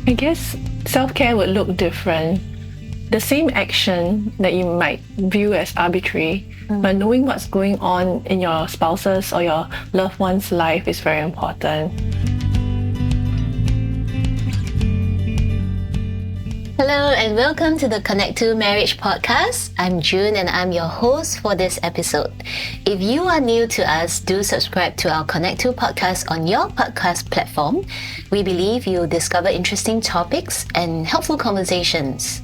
I guess self-care would look different. The same action that you might view as arbitrary, but knowing what's going on in your spouse's or your loved one's life is very important. Hello and welcome to the Connect to Marriage podcast. I'm June and I'm your host for this episode. If you are new to us, do subscribe to our Connect to podcast on your podcast platform. We believe you'll discover interesting topics and helpful conversations.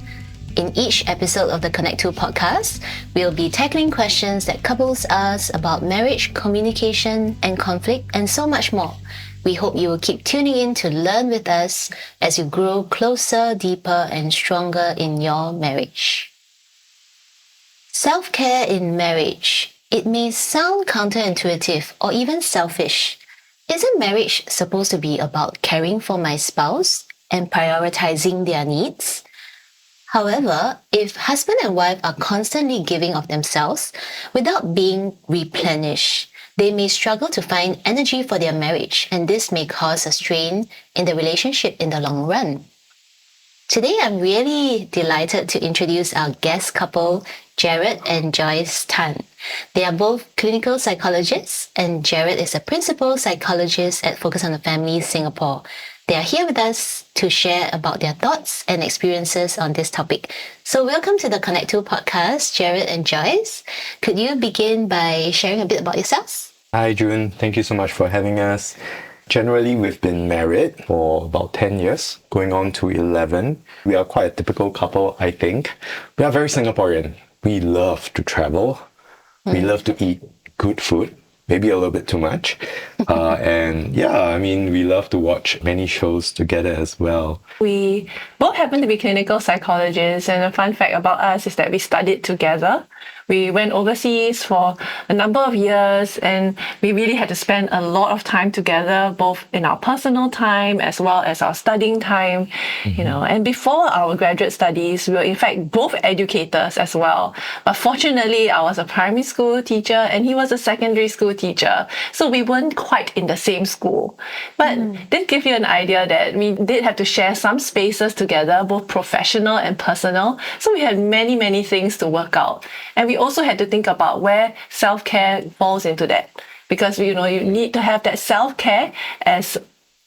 In each episode of the Connect to podcast, we'll be tackling questions that couples ask about marriage, communication, and conflict, and so much more. We hope you will keep tuning in to learn with us as you grow closer, deeper, and stronger in your marriage. Self-care in marriage. It may sound counterintuitive or even selfish. Isn't marriage supposed to be about caring for my spouse and prioritizing their needs? However, if husband and wife are constantly giving of themselves without being replenished, they may struggle to find energy for their marriage, and this may cause a strain in the relationship in the long run. Today, I'm really delighted to introduce our guest couple, Jared and Joyce Tan. They are both clinical psychologists, and Jared is a principal psychologist at Focus on the Family Singapore. They are here with us to share about their thoughts and experiences on this topic. So welcome to the Connect to podcast, Jared and Joyce. Could you begin by sharing a bit about yourselves? Hi June, thank you so much for having us. Generally, we've been married for about 10 years, going on to 11. We are quite a typical couple, I think. We are very Singaporean. We love to travel. We love to eat good food. Maybe a little bit too much. We love to watch many shows together as well. We both happen to be clinical psychologists, and a fun fact about us is that we studied together. We went overseas for a number of years, and we really had to spend a lot of time together, both in our personal time as well as our studying time, And before our graduate studies, we were in fact both educators as well. But fortunately, I was a primary school teacher and he was a secondary school teacher. So we weren't quite in the same school. But did give you an idea that we did have to share some spaces together, both professional and personal. So we had many, many things to work out. And we also had to think about where self-care falls into that. Because, you need to have that self-care as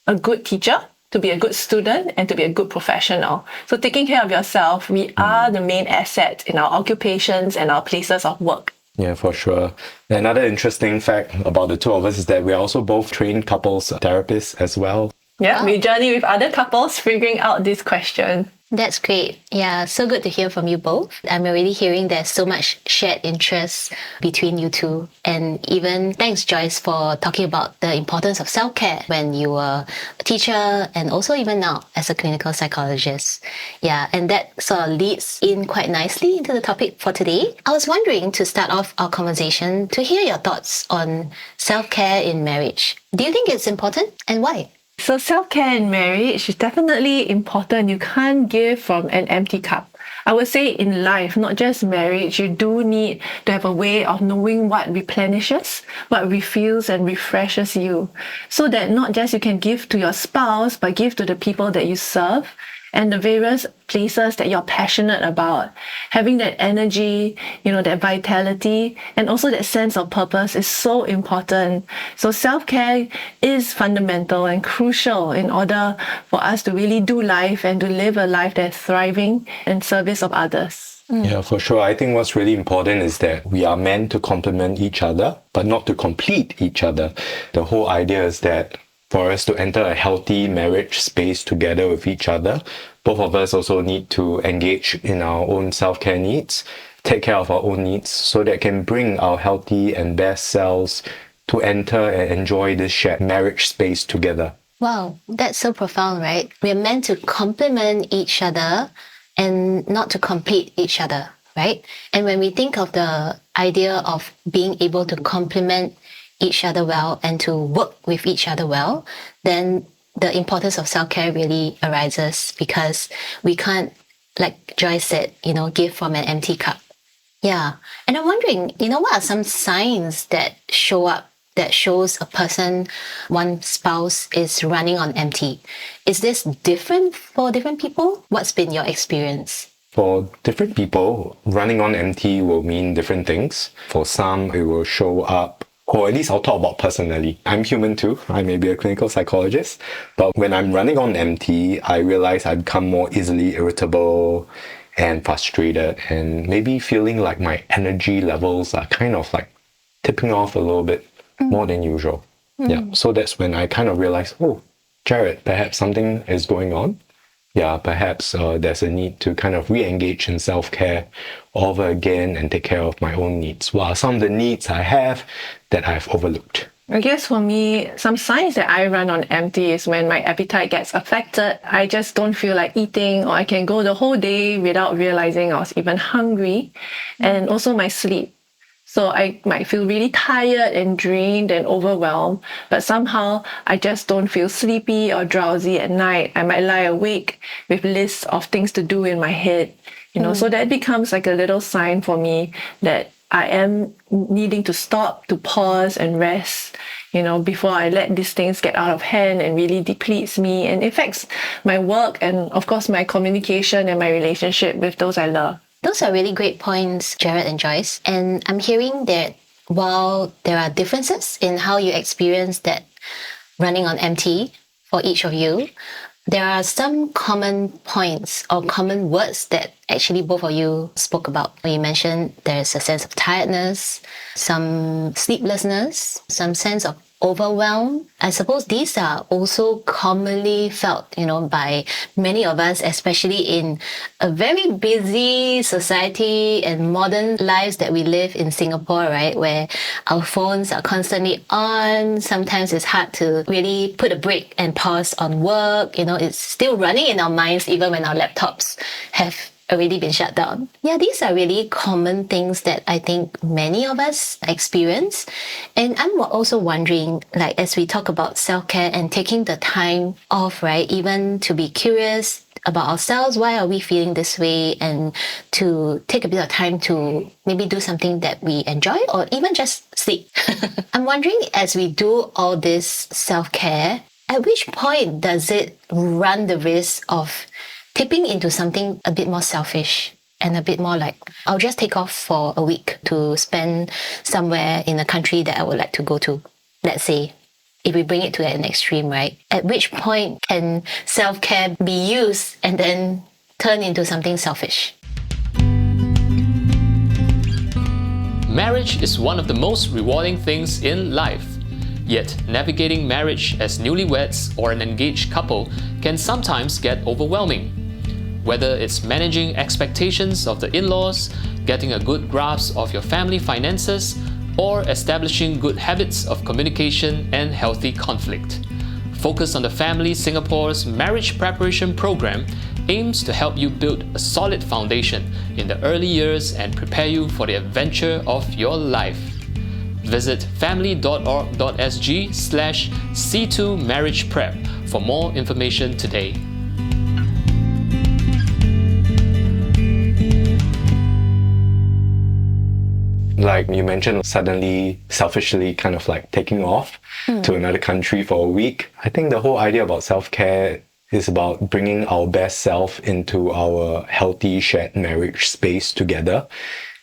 a good teacher, to be a good student, and to be a good professional. So taking care of yourself, we are the main asset in our occupations and our places of work. Yeah, for sure. Another interesting fact about the two of us is that we are also both trained couples therapists as well. Yeah, we journey with other couples figuring out this question. That's great. Yeah, so good to hear from you both. I'm already hearing there's so much shared interest between you two. And even thanks, Joyce, for talking about the importance of self-care when you were a teacher and also even now as a clinical psychologist. Yeah, and that sort of leads in quite nicely into the topic for today. I was wondering, to start off our conversation, to hear your thoughts on self-care in marriage. Do you think it's important, and why? So self-care in marriage is definitely important. You can't give from an empty cup. I would say in life, not just marriage, you do need to have a way of knowing what replenishes, what refuels and refreshes you. So that not just you can give to your spouse, but give to the people that you serve and the various places that you're passionate about. Having that energy, that vitality, and also that sense of purpose is so important. So self-care is fundamental and crucial in order for us to really do life and to live a life that's thriving in service of others. Yeah, for sure. I think what's really important is that we are meant to complement each other, but not to complete each other. The whole idea is that for us to enter a healthy marriage space together with each other, both of us also need to engage in our own self-care needs, take care of our own needs, so that can bring our healthy and best selves to enter and enjoy this shared marriage space together. Wow, that's so profound, right? We're meant to complement each other and not to complete each other, right? And when we think of the idea of being able to complement each other well and to work with each other well, then the importance of self-care really arises, because we can't, like Joyce said, give from an empty cup. Yeah. And I'm wondering, what are some signs that show up that shows a person, one spouse is running on empty. Is this different for different people? What's been your experience? For different people, running on empty will mean different things. For some, it will show up, or at least I'll talk about personally. I'm human too. I may be a clinical psychologist. But when I'm running on empty, I realize I become more easily irritable and frustrated, and maybe feeling like my energy levels are kind of like tipping off a little bit more than usual. Yeah. So that's when I kind of realize, oh, Jared, perhaps something is going on. Yeah, perhaps there's a need to kind of re-engage in self-care all over again and take care of my own needs. What are some of the needs I have that I've overlooked? I guess for me, some signs that I run on empty is when my appetite gets affected. I just don't feel like eating, or I can go the whole day without realizing I was even hungry. And also my sleep. So I might feel really tired and drained and overwhelmed, but somehow I just don't feel sleepy or drowsy at night. I might lie awake with lists of things to do in my head, so that becomes like a little sign for me that I am needing to stop, to pause and rest, before I let these things get out of hand and really depletes me and affects my work and, of course, my communication and my relationship with those I love. Those are really great points, Jared and Joyce. And I'm hearing that while there are differences in how you experience that running on empty for each of you, there are some common points or common words that actually both of you spoke about. You mentioned there's a sense of tiredness, some sleeplessness, some sense of overwhelm. I suppose these are also commonly felt, by many of us, especially in a very busy society and modern lives that we live in Singapore, right? Where our phones are constantly on. Sometimes it's hard to really put a break and pause on work. It's still running in our minds even when our laptops have already been shut down. Yeah, these are really common things that I think many of us experience. And I'm also wondering, like, as we talk about self-care and taking the time off, right, even to be curious about ourselves, why are we feeling this way, and to take a bit of time to maybe do something that we enjoy or even just sleep. I'm wondering, as we do all this self-care, at which point does it run the risk of tipping into something a bit more selfish and a bit more like, I'll just take off for a week to spend somewhere in a country that I would like to go to? Let's say, if we bring it to an extreme, right? At which point can self-care be used and then turn into something selfish? Marriage is one of the most rewarding things in life. Yet, navigating marriage as newlyweds or an engaged couple can sometimes get overwhelming. Whether it's managing expectations of the in-laws, getting a good grasp of your family finances, or establishing good habits of communication and healthy conflict. Focus on the Family Singapore's Marriage Preparation Program aims to help you build a solid foundation in the early years and prepare you for the adventure of your life. Visit family.org.sg/C2 Marriage Prep for more information today. Like you mentioned, suddenly, selfishly kind of like taking off to another country for a week. I think the whole idea about self-care is about bringing our best self into our healthy shared marriage space together.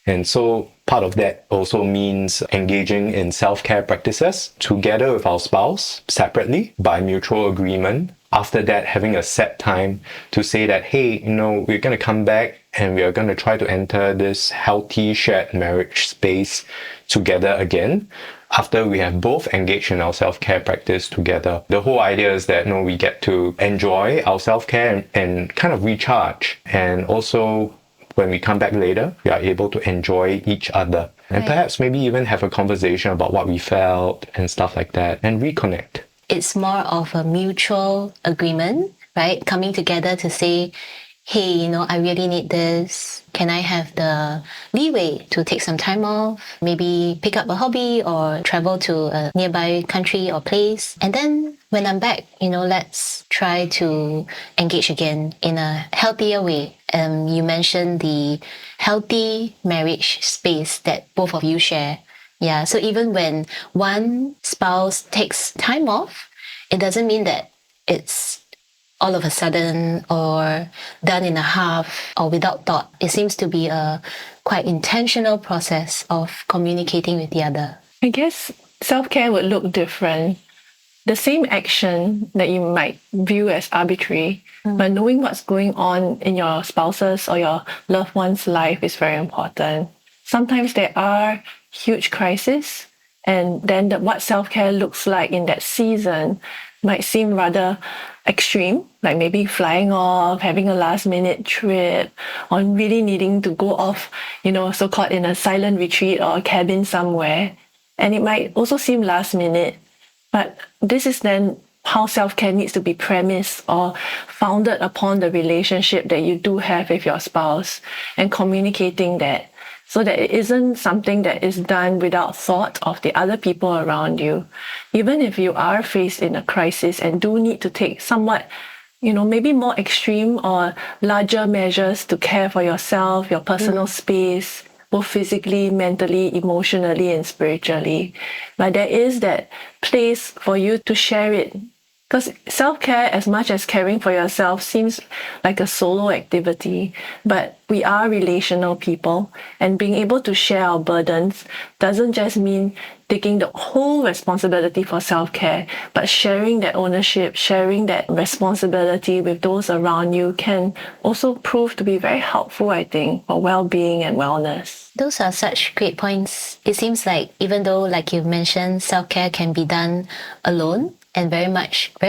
And so part of that also means engaging in self-care practices together with our spouse separately by mutual agreement. After that, having a set time to say that, hey, we're going to come back and we are going to try to enter this healthy shared marriage space together again. After we have both engaged in our self-care practice together, the whole idea is that we get to enjoy our self-care and kind of recharge. And also, when we come back later, we are able to enjoy each other. And perhaps maybe even have a conversation about what we felt and stuff like that, and reconnect. It's more of a mutual agreement, right? Coming together to say, hey, I really need this. Can I have the leeway to take some time off? Maybe pick up a hobby or travel to a nearby country or place. And then when I'm back, let's try to engage again in a healthier way. You mentioned the healthy marriage space that both of you share. Yeah, so even when one spouse takes time off, it doesn't mean that it's all of a sudden or done in a half or without thought. It seems to be a quite intentional process of communicating with the other. I guess self-care would look different. The same action that you might view as arbitrary, but knowing what's going on in your spouse's or your loved one's life is very important. Sometimes there are huge crises, and then what self-care looks like in that season might seem rather extreme, like maybe flying off, having a last minute trip, or really needing to go off, so-called in a silent retreat or a cabin somewhere. And it might also seem last minute, but this is then how self-care needs to be premised or founded upon the relationship that you do have with your spouse and communicating that so that it isn't something that is done without thought of the other people around you. Even if you are faced in a crisis and do need to take somewhat, maybe more extreme or larger measures to care for yourself, your personal space, both physically, mentally, emotionally, and spiritually. But there is that place for you to share it. Because self-care, as much as caring for yourself, seems like a solo activity, but we are relational people, and being able to share our burdens doesn't just mean taking the whole responsibility for self-care, but sharing that ownership, sharing that responsibility with those around you can also prove to be very helpful, I think, for well-being and wellness. Those are such great points. It seems like even though, like you mentioned, self-care can be done alone, and very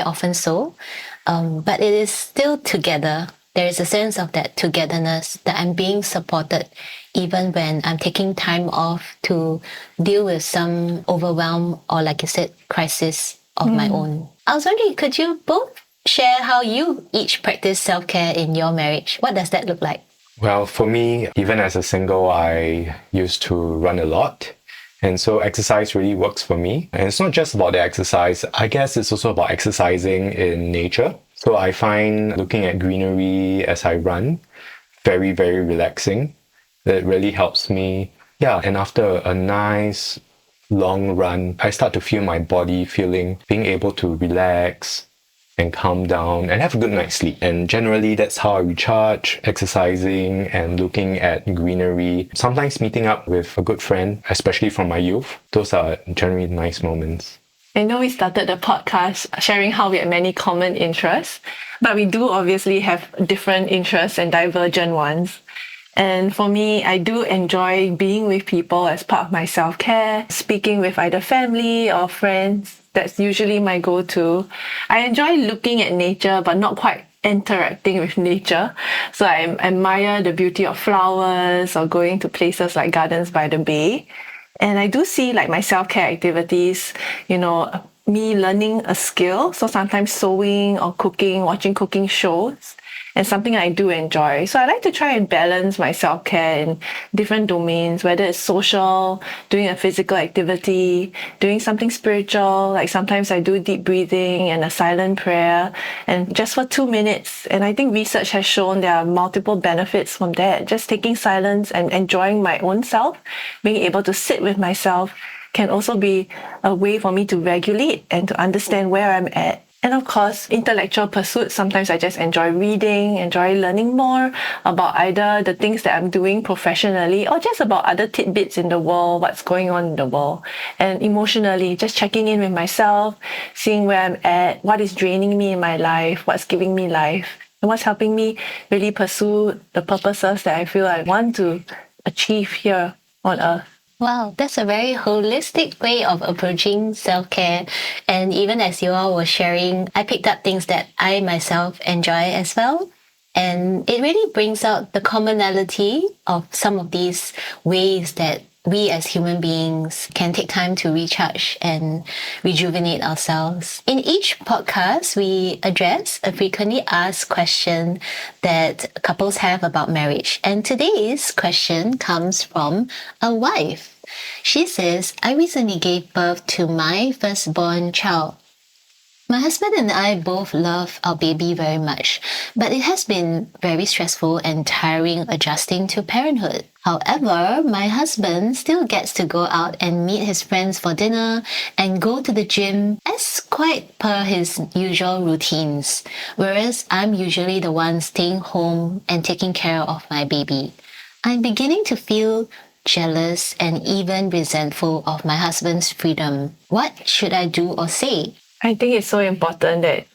often so, but it is still together. There is a sense of that togetherness, that I'm being supported even when I'm taking time off to deal with some overwhelm or, like you said, crisis of my own. I was wondering, could you both share how you each practice self-care in your marriage? What does that look like? Well, for me, even as a single, I used to run a lot. And so exercise really works for me. And it's not just about the exercise. I guess it's also about exercising in nature. So I find looking at greenery as I run very, very relaxing. It really helps me. Yeah, and after a nice long run, I start to feel my body being able to relax and calm down and have a good night's sleep. And generally, that's how I recharge, exercising and looking at greenery. Sometimes meeting up with a good friend, especially from my youth. Those are generally nice moments. I know we started the podcast sharing how we have many common interests, but we do obviously have different interests and divergent ones. And for me, I do enjoy being with people as part of my self-care, speaking with either family or friends. That's usually my go-to. I enjoy looking at nature, but not quite interacting with nature. So I admire the beauty of flowers or going to places like Gardens by the Bay. And I do see like my self-care activities, me learning a skill. So sometimes sewing or cooking, watching cooking shows. And something I do enjoy. So I like to try and balance my self-care in different domains, whether it's social, doing a physical activity, doing something spiritual, like sometimes I do deep breathing and a silent prayer, and just for 2 minutes. And I think research has shown there are multiple benefits from that. Just taking silence and enjoying my own self, being able to sit with myself can also be a way for me to regulate and to understand where I'm at. And of course, intellectual pursuits. Sometimes I just enjoy reading, enjoy learning more about either the things that I'm doing professionally or just about other tidbits in the world, what's going on in the world. And emotionally, just checking in with myself, seeing where I'm at, what is draining me in my life, what's giving me life, and what's helping me really pursue the purposes that I feel I want to achieve here on earth. Wow, that's a very holistic way of approaching self-care. And even as you all were sharing, I picked up things that I myself enjoy as well. And it really brings out the commonality of some of these ways that we as human beings can take time to recharge and rejuvenate ourselves. In each podcast, we address a frequently asked question that couples have about marriage. And today's question comes from a wife. She says, I recently gave birth to my firstborn child. My husband and I both love our baby very much, but it has been very stressful and tiring adjusting to parenthood. However, my husband still gets to go out and meet his friends for dinner and go to the gym as quite per his usual routines, whereas I'm usually the one staying home and taking care of my baby. I'm beginning to feel jealous and even resentful of my husband's freedom. What should I do or say? I think it's so important that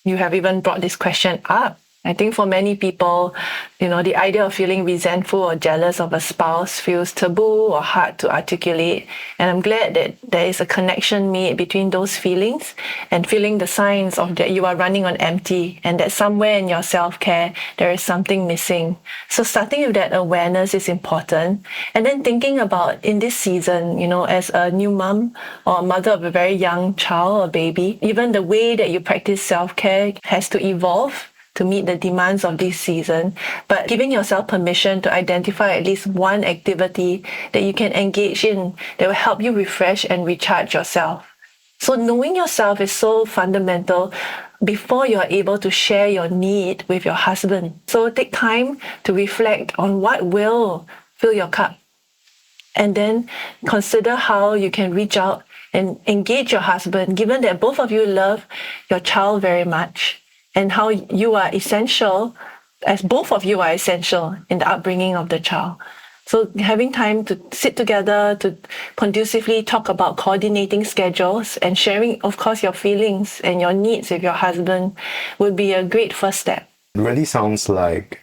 you have even brought this question up. I think for many people, the idea of feeling resentful or jealous of a spouse feels taboo or hard to articulate. And I'm glad that there is a connection made between those feelings and feeling the signs of that you are running on empty and that somewhere in your self-care, there is something missing. So starting with that awareness is important. And then thinking about in this season, as a new mom or a mother of a very young child or baby, even the way that you practice self-care has to evolve to meet the demands of this season, but giving yourself permission to identify at least one activity that you can engage in that will help you refresh and recharge yourself. So knowing yourself is so fundamental before you are able to share your need with your husband. So take time to reflect on what will fill your cup, and then consider how you can reach out and engage your husband, given that both of you love your child very much, and how you are essential, as both of you are essential in the upbringing of the child. So having time to sit together, to conducively talk about coordinating schedules and sharing, of course, your feelings and your needs with your husband would be a great first step. It really sounds like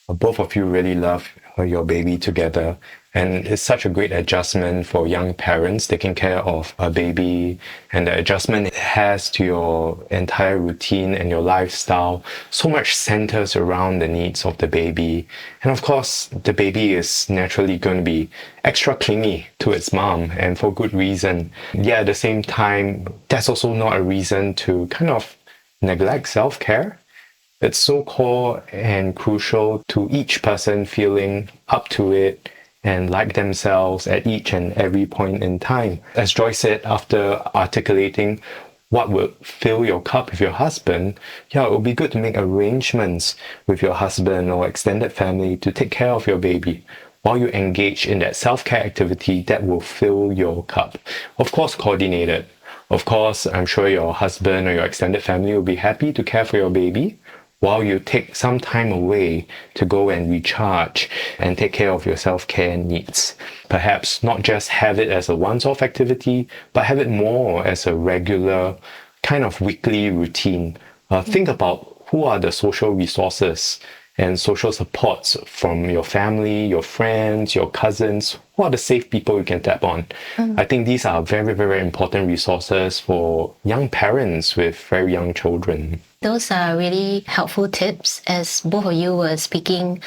both of you really love your baby together. And it's such a great adjustment for young parents taking care of a baby, and the adjustment it has to your entire routine and your lifestyle so much centers around the needs of the baby. And of course, the baby is naturally going to be extra clingy to its mom, and for good reason. At the same time, that's also not a reason to kind of neglect self-care. It's so core and crucial to each person feeling up to it and like themselves at each and every point in time. As Joyce said, after articulating what would fill your cup with your husband, it would be good to make arrangements with your husband or extended family to take care of your baby while you engage in that self-care activity that will fill your cup. Of course, coordinated. Of course, I'm sure your husband or your extended family will be happy to care for your baby, while you take some time away to go and recharge and take care of your self-care needs. Perhaps not just have it as a once-off activity, but have it more as a regular kind of weekly routine. Think about who are the social resources and social supports from your family, your friends, your cousins. Who are the safe people you can tap on? I think these are very, very important resources for young parents with very young children. Those are really helpful tips. As both of you were speaking,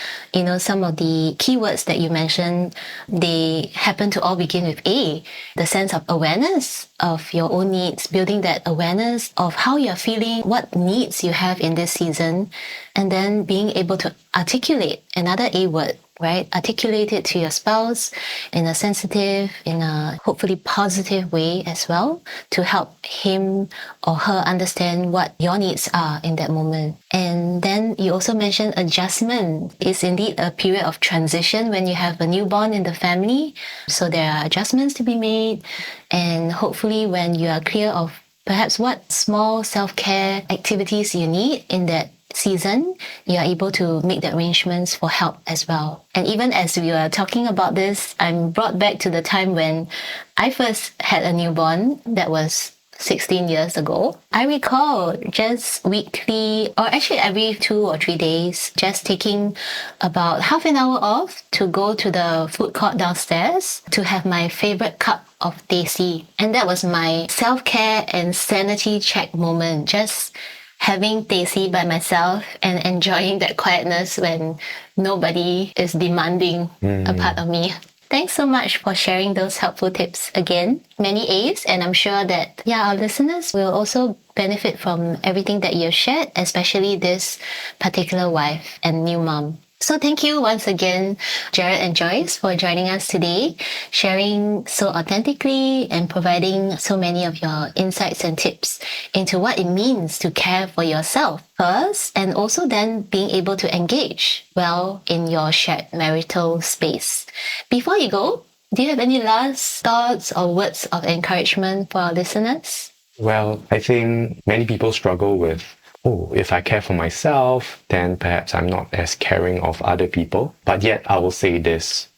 some of the keywords that you mentioned, they happen to all begin with A, the sense of awareness of your own needs, building that awareness of how you're feeling, what needs you have in this season, and then being able to articulate another A word, right? Articulate it to your spouse in a sensitive, in a hopefully positive way as well, to help him or her understand what your needs are in that moment. And then you also mentioned adjustment is indeed a period of transition when you have a newborn in the family. So there are adjustments to be made. And hopefully when you are clear of perhaps what small self-care activities you need in that season, you are able to make the arrangements for help as well. And even as we are talking about this, I'm brought back to the time when I first had a newborn. That was 16 years ago. I recall just weekly, or actually every 2 or 3 days, just taking about half an hour off to go to the food court downstairs to have my favorite cup of teh C. And that was my self-care and sanity check moment. Just having teh C by myself and enjoying that quietness when nobody is demanding a part of me. Thanks so much for sharing those helpful tips again. Many A's, and I'm sure that, our listeners will also benefit from everything that you've shared, especially this particular wife and new mom. So thank you once again, Jared and Joyce, for joining us today, sharing so authentically and providing so many of your insights and tips into what it means to care for yourself first, and also then being able to engage well in your shared marital space. Before you go, do you have any last thoughts or words of encouragement for our listeners? Well, I think many people struggle with, if I care for myself, then perhaps I'm not as caring of other people. But yet I will say this,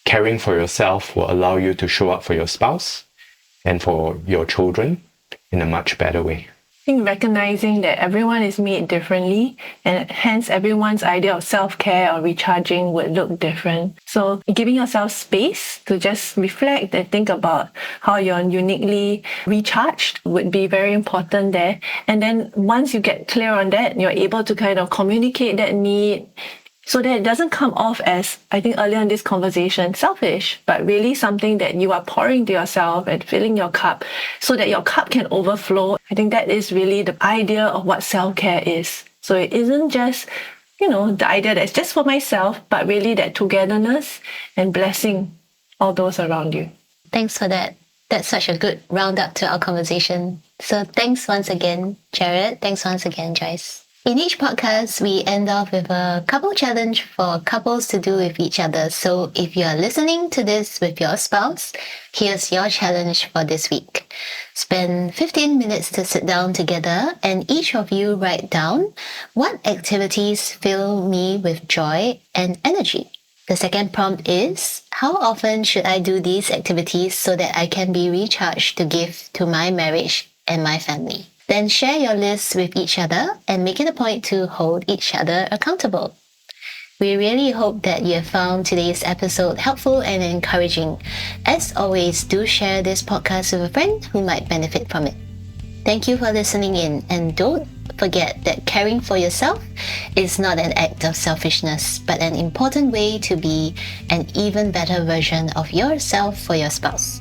caring for yourself will allow you to show up for your spouse and for your children in a much better way. I think recognizing that everyone is made differently and hence everyone's idea of self-care or recharging would look different. So giving yourself space to just reflect and think about how you're uniquely recharged would be very important there. And then once you get clear on that, you're able to kind of communicate that need so that it doesn't come off as, I think earlier in this conversation, selfish, but really something that you are pouring to yourself and filling your cup so that your cup can overflow. I think that is really the idea of what self-care is. So it isn't just, the idea that it's just for myself, but really that togetherness and blessing all those around you. Thanks for that. That's such a good roundup to our conversation. So thanks once again, Jared. Thanks once again, Joyce. In each podcast, we end off with a couple challenge for couples to do with each other. So if you are listening to this with your spouse, here's your challenge for this week. Spend 15 minutes to sit down together and each of you write down what activities fill me with joy and energy. The second prompt is, how often should I do these activities so that I can be recharged to give to my marriage and my family? Then share your list with each other and make it a point to hold each other accountable. We really hope that you have found today's episode helpful and encouraging. As always, do share this podcast with a friend who might benefit from it. Thank you for listening in, and don't forget that caring for yourself is not an act of selfishness, but an important way to be an even better version of yourself for your spouse.